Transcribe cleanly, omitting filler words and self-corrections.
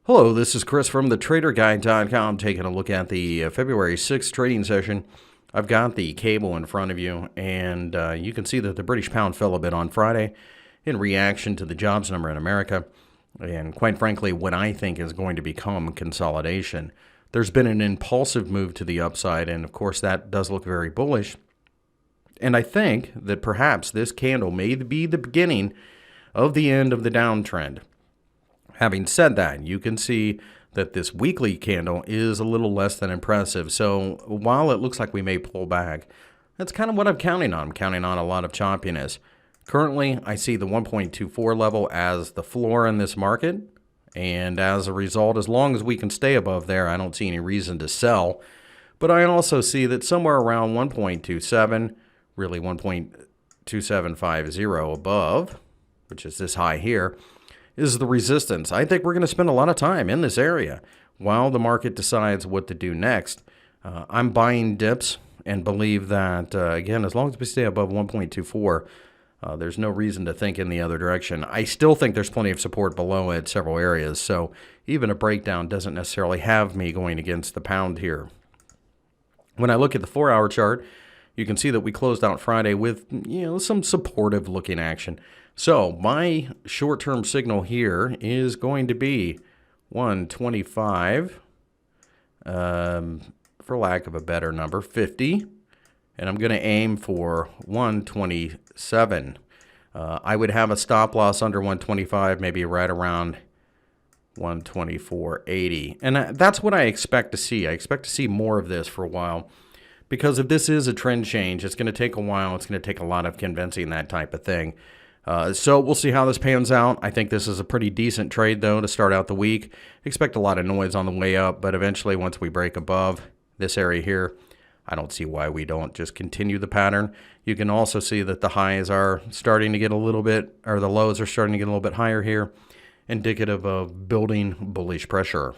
Hello, this is Chris from thetraderguide.com taking a look at the February 6th trading session. I've got the cable in front of you, and you can see that the British pound fell a bit on Friday in reaction to the jobs number in America, and quite frankly, what I think is going to become consolidation. There's been an impulsive move to the upside, and of course that does look very bullish. And I think that perhaps this candle may be the beginning of the end of the downtrend. Having said that, you can see that this weekly candle is a little less than impressive. So while it looks like we may pull back, that's kind of what I'm counting on. I'm counting on a lot of choppiness. Currently, I see the 1.24 level as the floor in this market. And as a result, as long as we can stay above there, I don't see any reason to sell. But I also see that somewhere around 1.27, really 1.2750 above, which is this high here, is the resistance. I think we're going to spend a lot of time in this area while the market decides what to do next. I'm buying dips and believe that, again, as long as we stay above 1.24, there's no reason to think in the other direction. I still think there's plenty of support below it, several areas, so even a breakdown doesn't necessarily have me going against the pound here. When I look at the 4-hour chart, you can see that we closed out Friday with, some supportive looking action. So my short-term signal here is going to be 125, for lack of a better number, 50, and I'm going to aim for 127. I would have a stop loss under 125, maybe right around 124.80, and that's what I expect to see. I expect to see more of this for a while. Because if this is a trend change, it's going to take a while. It's going to take a lot of convincing, that type of thing. So we'll see how this pans out. I think this is a pretty decent trade, though, to start out the week. Expect a lot of noise on the way up, but eventually once we break above this area here, I don't see why we don't just continue the pattern. You can also see that the highs are starting to get a little bit, or the lows are starting to get a little bit higher here, indicative of building bullish pressure.